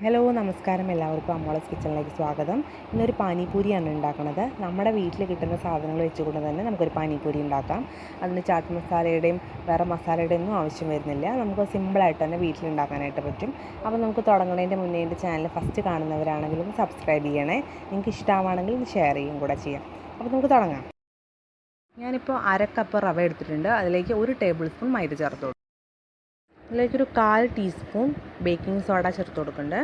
Hello നമസ്കാരം, എല്ലാവർക്കും അമ്മാളൂസ് കിച്ചണിലേക്ക് സ്വാഗതം. ഇന്നൊരു പാനിപൂരിയാണ് ഉണ്ടാക്കുന്നത്. നമ്മുടെ വീട്ടിൽ കിട്ടുന്ന സാധനങ്ങൾ വെച്ചുകൊണ്ട് തന്നെ നമുക്കൊരു പാനിപൂരി ഉണ്ടാക്കാം. അതിന് ചാട്ട് മസാലയുടെയും വേറെ മസാലയുടെയും ഒന്നും ആവശ്യം വരുന്നില്ല. നമുക്ക് സിമ്പിളായിട്ട് തന്നെ വീട്ടിലുണ്ടാക്കാനായിട്ട് പറ്റും. അപ്പോൾ നമുക്ക് തുടങ്ങുന്നതിൻ്റെ മുന്നേ എൻ്റെ ചാനൽ ഫസ്റ്റ് കാണുന്നവരാണെങ്കിലും സബ്സ്ക്രൈബ് ചെയ്യണേ. നിങ്ങൾക്ക് ഇഷ്ടമാണെങ്കിൽ ഷെയർ ചെയ്യും കൂടെ ചെയ്യാം. അപ്പോൾ നമുക്ക് തുടങ്ങാം. ഞാനിപ്പോൾ 1/2 കപ്പ് റവ എടുത്തിട്ടുണ്ട്. അതിലേക്ക് 1 ടേബിൾ സ്പൂൺ മൈദ ചേർത്ത് കൊടുക്കും. അതിലേക്കൊരു 1/4 ടീസ്പൂൺ ബേക്കിംഗ് സോഡ ചേർത്ത് കൊടുക്കുന്നുണ്ട്.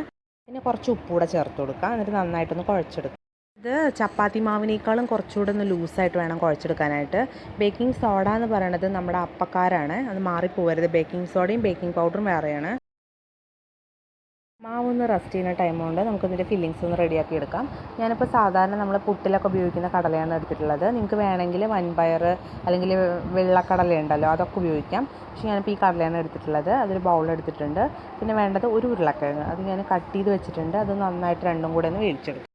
പിന്നെ കുറച്ച് ഉപ്പ് കൂടെ ചേർത്ത് കൊടുക്കുക. എന്നിട്ട് നന്നായിട്ടൊന്ന് കുഴച്ചെടുക്കുക. ഇത് ചപ്പാത്തി മാവിനേക്കാളും കുറച്ചുകൂടെ ഒന്ന് ലൂസായിട്ട് വേണം കുഴച്ചെടുക്കാനായിട്ട്. ബേക്കിംഗ് സോഡ എന്ന് പറയുന്നത് നമ്മുടെ അപ്പക്കാരാണ്, അത് മാറിപ്പോകരുത്. ബേക്കിംഗ് സോഡയും ബേക്കിംഗ് പൗഡറും വേറെയാണ്. മാവൊന്ന് റെസ്റ്റ് ചെയ്യുന്ന ടൈം കൊണ്ട് നമുക്കിതിൻ്റെ ഫില്ലിങ്സ് ഒന്ന് റെഡിയാക്കി എടുക്കാം. ഞാനിപ്പോൾ സാധാരണ നമ്മൾ പുട്ടിലൊക്കെ ഉപയോഗിക്കുന്ന കടലയാണ് എടുത്തിട്ടുള്ളത്. നിങ്ങൾക്ക് വേണമെങ്കിൽ വൻപയർ അല്ലെങ്കിൽ വെള്ളക്കടല ഉണ്ടല്ലോ, അതൊക്കെ ഉപയോഗിക്കാം. പക്ഷേ ഞാനിപ്പോൾ ഈ കടലയാണ് എടുത്തിട്ടുള്ളത്. അതൊരു ബൗൾ എടുത്തിട്ടുണ്ട്. പിന്നെ വേണ്ടത് ഒരു ഉരുളക്കിഴങ്ങ്, അത് ഞാൻ കട്ട് ചെയ്ത് വെച്ചിട്ടുണ്ട്. അത് നന്നായിട്ട് രണ്ടും കൂടെ ഒന്ന് വേവിച്ചെടുക്കും.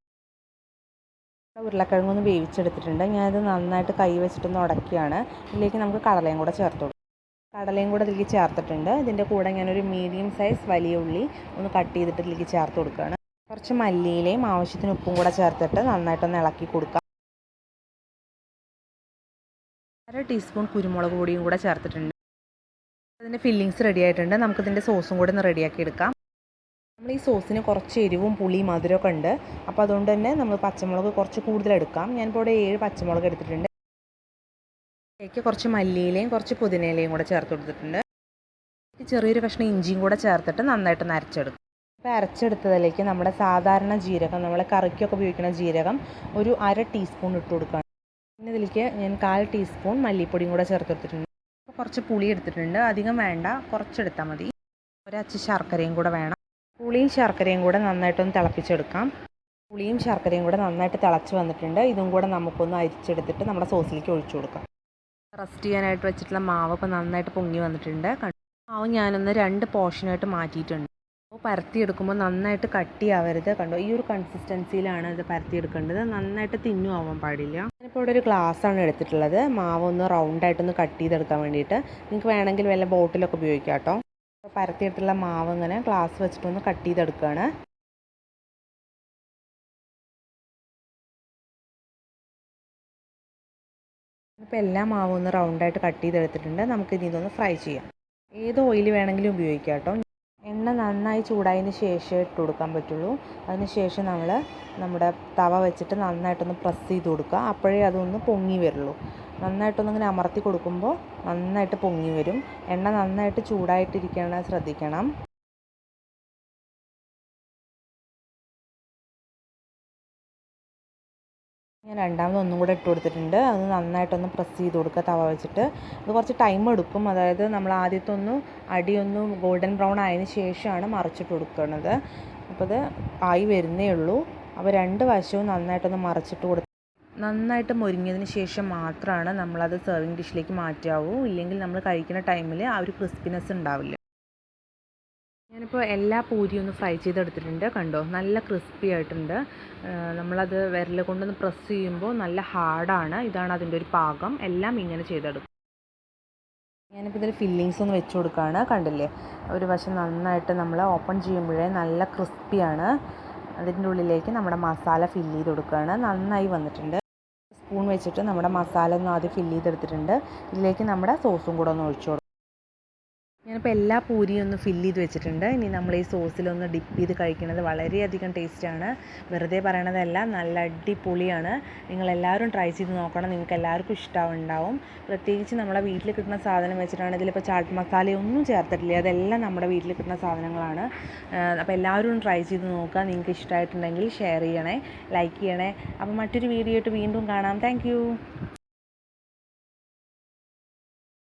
ഉരുളക്കിഴങ്ങൊന്ന് വേവിച്ചെടുത്തിട്ടുണ്ട്. ഞാനത് നന്നായിട്ട് കൈ വെച്ചിട്ടൊന്ന് ഉടക്കിയാണ്. ഇതിലേക്ക് നമുക്ക് കടലയും കൂടെ ചേർത്ത് കൊടുക്കും. കടലയും കൂടെ ഇതിലേക്ക് ചേർത്തിട്ടുണ്ട്. ഇതിൻ്റെ കൂടെ ഞാനൊരു മീഡിയം സൈസ് വലിയ ഉള്ളി ഒന്ന് കട്ട് ചെയ്തിട്ട് ഇതിലേക്ക് ചേർത്ത് കൊടുക്കുകയാണ്. കുറച്ച് മല്ലിയിലയും ആവശ്യത്തിന് ഉപ്പും കൂടെ ചേർത്തിട്ട് നന്നായിട്ടൊന്ന് ഇളക്കി കൊടുക്കാം. 1/2 ടീസ്പൂൺ കുരുമുളക് പൊടിയും കൂടെ ചേർത്തിട്ടുണ്ട്. അതിൻ്റെ ഫില്ലിങ്സ് റെഡി ആയിട്ടുണ്ട്. നമുക്കിതിൻ്റെ സോസും കൂടെ ഒന്ന് റെഡിയാക്കി എടുക്കാം. നമ്മൾ ഈ സോസിന് കുറച്ച് എരിവും പുളിയും മധുരമൊക്കെ ഉണ്ട്. അപ്പോൾ അതുകൊണ്ട് തന്നെ നമ്മൾ പച്ചമുളക് കുറച്ച് കൂടുതൽ എടുക്കാം. ഞാനിപ്പോൾ ഇവിടെ 7 പച്ചമുളക് എടുത്തിട്ടുണ്ട്. അതിലേക്ക് കുറച്ച് മല്ലിയിലയും കുറച്ച് പുതിനയിലയും കൂടെ ചേർത്ത് കൊടുത്തിട്ടുണ്ട്. ചെറിയൊരു കഷ്ണം ഇഞ്ചിയും കൂടെ ചേർത്തിട്ട് നന്നായിട്ടൊന്ന് അരച്ചെടുക്കും. അപ്പോൾ അരച്ചെടുത്തതിലേക്ക് നമ്മുടെ സാധാരണ ജീരകം, നമ്മൾ കറിക്കൊക്കെ ഉപയോഗിക്കുന്ന ജീരകം ഒരു 1/2 ടീസ്പൂൺ ഇട്ട് കൊടുക്കുകയാണ്. പിന്നെ ഇതിലേക്ക് ഞാൻ 1/4 ടീസ്പൂൺ മല്ലിപ്പൊടിയും കൂടെ ചേർത്ത് കൊടുത്തിട്ടുണ്ട്. അപ്പോൾ കുറച്ച് പുളി എടുത്തിട്ടുണ്ട്. അധികം വേണ്ട, കുറച്ചെടുത്താൽ മതി. ഒരച്ച് ശർക്കരയും കൂടെ വേണം. പുളിയും ശർക്കരയും കൂടെ നന്നായിട്ടൊന്ന് തിളപ്പിച്ചെടുക്കാം. പുളിയും ശർക്കരയും കൂടെ നന്നായിട്ട് തിളച്ച് വന്നിട്ടുണ്ട്. ഇതും കൂടെ നമുക്കൊന്ന് അരിച്ചെടുത്തിട്ട് നമ്മുടെ സോസിലേക്ക് ഒഴിച്ചു കൊടുക്കാം. റസ്റ്റ് ചെയ്യാനായിട്ട് വെച്ചിട്ടുള്ള മാവ് ഇപ്പോൾ നന്നായിട്ട് പൊങ്ങി വന്നിട്ടുണ്ട്. മാവ് ഞാനൊന്ന് 2 പോർഷനായിട്ട് മാറ്റിയിട്ടുണ്ട്. അപ്പോൾ പരത്തിയെടുക്കുമ്പോൾ നന്നായിട്ട് കട്ടിയാവരുത്. കണ്ടോ, ഈ ഒരു കൺസിസ്റ്റൻസിയിലാണ് ഇത് പരത്തിയെടുക്കേണ്ടത്. നന്നായിട്ട് തിന്നും ആവാൻ പാടില്ല. ഞാനിപ്പോൾ ഇവിടെ ഒരു ഗ്ലാസ്സാണ് എടുത്തിട്ടുള്ളത്. മാവ് ഒന്ന് റൗണ്ടായിട്ടൊന്ന് കട്ട് ചെയ്തെടുക്കാൻ വേണ്ടിയിട്ട്. നിങ്ങൾക്ക് വേണമെങ്കിൽ വല്ല ബോട്ടിലൊക്കെ ഉപയോഗിക്കാം കേട്ടോ. അപ്പോൾ പരത്തിയെടുത്തുള്ള മാവ് ഇങ്ങനെ ഗ്ലാസ് വെച്ചിട്ടൊന്ന് കട്ട് ചെയ്തെടുക്കുകയാണ്. ഇപ്പോൾ എല്ലാ മാവും ഒന്ന് റൗണ്ടായിട്ട് കട്ട് ചെയ്തെടുത്തിട്ടുണ്ട്. നമുക്കിനി ഇതൊന്ന് ഫ്രൈ ചെയ്യാം. ഏത് ഓയിൽ വേണമെങ്കിലും ഉപയോഗിക്കാം കേട്ടോ. എണ്ണ നന്നായി ചൂടായതിന് ശേഷം ഇട്ട് കൊടുക്കാൻ പറ്റുള്ളൂ. അതിന് ശേഷം നമ്മൾ നമ്മുടെ തവ വെച്ചിട്ട് നന്നായിട്ടൊന്ന് പ്രസ് ചെയ്ത് കൊടുക്കുക. അപ്പോഴേ അതൊന്ന് പൊങ്ങി വരുള്ളൂ. നന്നായിട്ടൊന്നിങ്ങനെ അമർത്തി കൊടുക്കുമ്പോൾ നന്നായിട്ട് പൊങ്ങി വരും. എണ്ണ നന്നായിട്ട് ചൂടായിട്ടിരിക്കാൻ ശ്രദ്ധിക്കണം. ഞാൻ രണ്ടാമത് ഒന്നും കൂടെ ഇട്ട് കൊടുത്തിട്ടുണ്ട്. അത് നന്നായിട്ടൊന്ന് പ്രസ് ചെയ്ത് കൊടുക്കുക തവ വെച്ചിട്ട്. അത് കുറച്ച് ടൈം എടുക്കും. അതായത് നമ്മൾ ആദ്യത്തെ അടിയൊന്ന് ഗോൾഡൻ ബ്രൗൺ ആയതിന് ശേഷമാണ് മറിച്ചിട്ട് കൊടുക്കുന്നത്. അപ്പോൾ അത് ആയി വരുന്നേ ഉള്ളൂ. അപ്പോൾ 2 വശവും നന്നായിട്ടൊന്ന് മറിച്ചിട്ട് കൊടുത്ത് നന്നായിട്ട് മൊരിഞ്ഞതിന് ശേഷം മാത്രമാണ് നമ്മളത് സെർവിങ് ഡിഷിലേക്ക് മാറ്റാവൂ. ഇല്ലെങ്കിൽ നമ്മൾ കഴിക്കുന്ന ടൈമിൽ ആ ഒരു ക്രിസ്പിനെസ് ഉണ്ടാവില്ല. ഞാനിപ്പോൾ എല്ലാ പൂരിയും ഒന്ന് ഫ്രൈ ചെയ്തെടുത്തിട്ടുണ്ട്. കണ്ടോ, നല്ല ക്രിസ്പി ആയിട്ടുണ്ട്. നമ്മളത് വിരൽ കൊണ്ടൊന്ന് പ്രസ് ചെയ്യുമ്പോൾ നല്ല ഹാർഡാണ്. ഇതാണ് അതിൻ്റെ ഒരു പാകം. എല്ലാം ഇങ്ങനെ ചെയ്തെടുക്കും. ഞാനിപ്പോൾ ഇതിൽ ഫില്ലിങ്സ് ഒന്ന് വെച്ച് കൊടുക്കുകയാണ്. കണ്ടില്ലേ, ഒരു വശം നന്നായിട്ട് നമ്മൾ ഓപ്പൺ ചെയ്യുമ്പോഴേ നല്ല ക്രിസ്പിയാണ്. അതിൻ്റെ ഉള്ളിലേക്ക് നമ്മുടെ മസാല ഫില്ല് ചെയ്ത് കൊടുക്കുകയാണ്. നന്നായി വന്നിട്ടുണ്ട്. സ്പൂൺ വെച്ചിട്ട് നമ്മുടെ മസാല ഒന്ന് ആദ്യം ഫില്ല് ചെയ്തെടുത്തിട്ടുണ്ട്. ഇതിലേക്ക് നമ്മുടെ സോസും കൂടെ ഒന്ന് ഒഴിച്ചു കൊടുക്കും. ഞാനിപ്പോൾ എല്ലാ പൂരിയും ഒന്ന് ഫില്ല് ചെയ്ത് വെച്ചിട്ടുണ്ട്. ഇനി നമ്മൾ ഈ സോസിലൊന്ന് ഡിപ്പ് ചെയ്ത് കഴിക്കുന്നത് വളരെയധികം ടേസ്റ്റാണ്. വെറുതെ പറയണതല്ല, നല്ല അടിപൊളിയാണ്. നിങ്ങളെല്ലാവരും ട്രൈ ചെയ്ത് നോക്കണം. നിങ്ങൾക്ക് എല്ലാവർക്കും ഇഷ്ടമുണ്ടാവും. പ്രത്യേകിച്ച് നമ്മുടെ വീട്ടിൽ കിട്ടുന്ന സാധനം വെച്ചിട്ടാണ്. ഇതിലിപ്പോൾ ചാട്ട് മസാലയൊന്നും ചേർത്തിട്ടില്ല. അതെല്ലാം നമ്മുടെ വീട്ടിൽ കിട്ടുന്ന സാധനങ്ങളാണ്. അപ്പോൾ എല്ലാവരും ട്രൈ ചെയ്ത് നോക്കുക. നിങ്ങൾക്ക് ഇഷ്ടമായിട്ടുണ്ടെങ്കിൽ ഷെയർ ചെയ്യണേ, ലൈക്ക് ചെയ്യണേ. അപ്പോൾ മറ്റൊരു വീഡിയോ ആയിട്ട് വീണ്ടും കാണാം. താങ്ക്